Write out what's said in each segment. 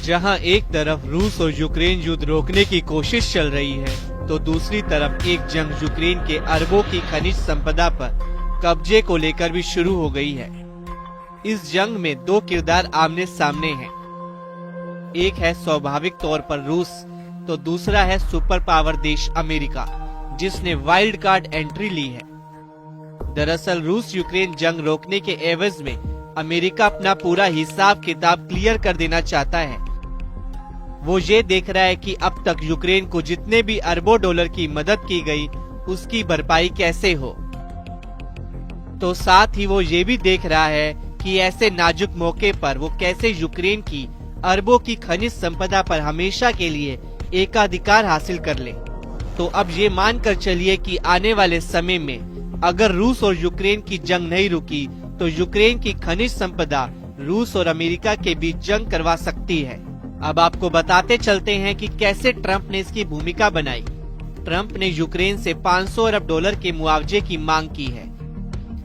जहां एक तरफ रूस और यूक्रेन युद्ध रोकने की कोशिश चल रही है, तो दूसरी तरफ एक जंग यूक्रेन के अरबों की खनिज संपदा पर कब्जे को लेकर भी शुरू हो गई है। इस जंग में दो किरदार आमने सामने हैं। एक है स्वाभाविक तौर पर रूस, तो दूसरा है सुपर पावर देश अमेरिका, जिसने वाइल्ड कार्ड एंट्री ली है। दरअसल रूस यूक्रेन जंग रोकने के एवज में अमेरिका अपना पूरा हिसाब किताब क्लियर कर देना चाहता है। वो ये देख रहा है कि अब तक यूक्रेन को जितने भी अरबों डॉलर की मदद की गई, उसकी भरपाई कैसे हो। तो साथ ही वो ये भी देख रहा है कि ऐसे नाजुक मौके पर वो कैसे यूक्रेन की अरबों की खनिज संपदा पर हमेशा के लिए एकाधिकार हासिल कर ले। तो अब ये मानकर चलिए कि आने वाले समय में अगर रूस और यूक्रेन की जंग नहीं रुकी, तो यूक्रेन की खनिज संपदा रूस और अमेरिका के बीच जंग करवा सकती है। अब आपको बताते चलते हैं कि कैसे ट्रंप ने इसकी भूमिका बनाई। ट्रंप ने यूक्रेन से 500 अरब डॉलर के मुआवजे की मांग की है।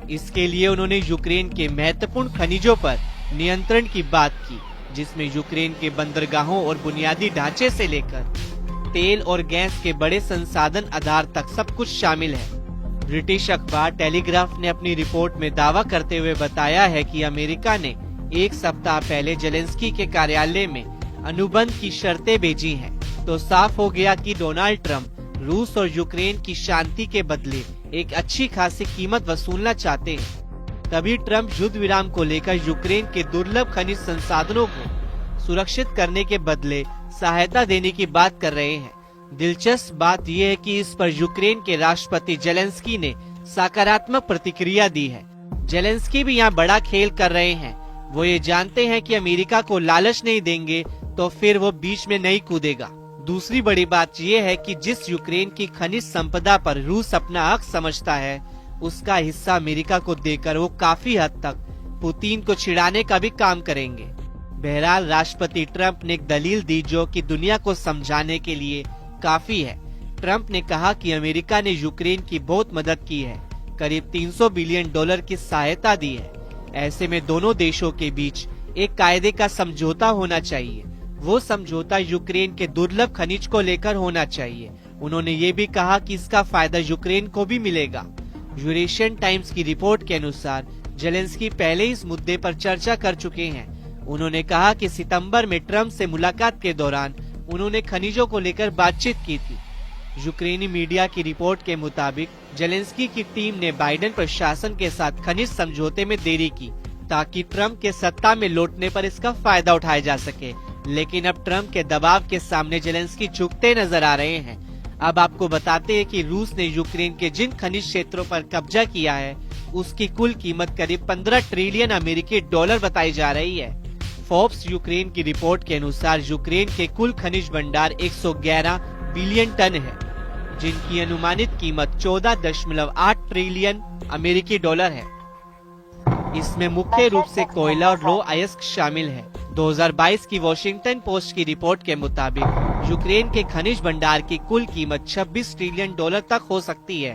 इसके लिए उन्होंने यूक्रेन के महत्वपूर्ण खनिजों पर नियंत्रण की बात की, जिसमें यूक्रेन के बंदरगाहों और बुनियादी ढांचे से लेकर तेल और गैस के बड़े संसाधन आधार तक सब कुछ शामिल है। ब्रिटिश अखबार टेलीग्राफ ने अपनी रिपोर्ट में दावा करते हुए बताया है कि अमेरिका ने एक सप्ताह पहले जेलेंस्की के कार्यालय में अनुबंध की शर्तें भेजी हैं। तो साफ हो गया कि डोनाल्ड ट्रंप रूस और यूक्रेन की शांति के बदले एक अच्छी खासी कीमत वसूलना चाहते हैं। तभी ट्रंप युद्ध विराम को लेकर यूक्रेन के दुर्लभ खनिज संसाधनों को सुरक्षित करने के बदले सहायता देने की बात कर रहे हैं। दिलचस्प बात यह है कि इस पर यूक्रेन के राष्ट्रपति जेलेंस्की ने सकारात्मक प्रतिक्रिया दी है। जेलेंस्की भी यहाँ बड़ा खेल कर रहे हैं। वो ये जानते हैं कि अमेरिका को लालच नहीं देंगे तो फिर वो बीच में नहीं कूदेगा। दूसरी बड़ी बात यह है कि जिस यूक्रेन की खनिज संपदा पर रूस अपना हक समझता है, उसका हिस्सा अमेरिका को देकर वो काफी हद तक पुतिन को छिड़ाने का भी काम करेंगे। बहरहाल राष्ट्रपति ट्रंप ने एक दलील दी जो कि दुनिया को समझाने के लिए काफी है। ट्रंप ने कहा कि अमेरिका ने यूक्रेन की बहुत मदद की है, करीब 300 बिलियन डॉलर की सहायता दी है। ऐसे में दोनों देशों के बीच एक कायदे का समझौता होना चाहिए। वो समझौता यूक्रेन के दुर्लभ खनिज को लेकर होना चाहिए। उन्होंने ये भी कहा कि इसका फायदा यूक्रेन को भी मिलेगा। यूरेशियन टाइम्स की रिपोर्ट के अनुसार जेलेंस्की पहले इस मुद्दे पर चर्चा कर चुके हैं। उन्होंने कहा कि सितंबर में ट्रंप से मुलाकात के दौरान उन्होंने खनिजों को लेकर बातचीत की थी। यूक्रेनी मीडिया की रिपोर्ट के मुताबिक जेलेंस्की की टीम ने बाइडेन प्रशासन के साथ खनिज समझौते में देरी की, ताकि ट्रंप के सत्ता में लौटने पर इसका फायदा उठाया जा सके। लेकिन अब ट्रंप के दबाव के सामने जेलेंस्की झुकते नजर आ रहे हैं। अब आपको बताते हैं कि रूस ने यूक्रेन के जिन खनिज क्षेत्रों पर कब्जा किया है, उसकी कुल कीमत करीब 15 ट्रिलियन अमेरिकी डॉलर बताई जा रही है। फोर्ब्स यूक्रेन की रिपोर्ट के अनुसार यूक्रेन के कुल खनिज भंडार 111 बिलियन टन है, जिनकी अनुमानित कीमत 14.8 ट्रिलियन अमेरिकी डॉलर है। इसमें मुख्य रूप से कोयला और लो अयस्क शामिल है। 2022 की वॉशिंगटन पोस्ट की रिपोर्ट के मुताबिक यूक्रेन के खनिज भंडार की कुल कीमत 26 ट्रिलियन डॉलर तक हो सकती है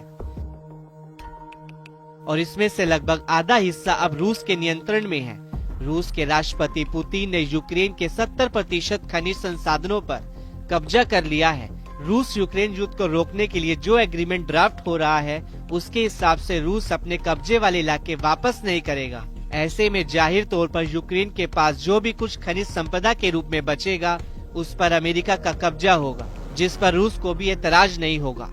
और इसमें से लगभग आधा हिस्सा अब रूस के नियंत्रण में है। रूस के राष्ट्रपति पुतिन ने यूक्रेन के 70% खनिज संसाधनों पर कब्जा कर लिया है। रूस यूक्रेन युद्ध को रोकने के लिए जो एग्रीमेंट ड्राफ्ट हो रहा है, उसके हिसाब से रूस अपने कब्जे वाले इलाके वापस नहीं करेगा। ऐसे में जाहिर तौर पर यूक्रेन के पास जो भी कुछ खनिज संपदा के रूप में बचेगा, उस पर अमेरिका का कब्जा होगा, जिस पर रूस को भी एतराज नहीं होगा।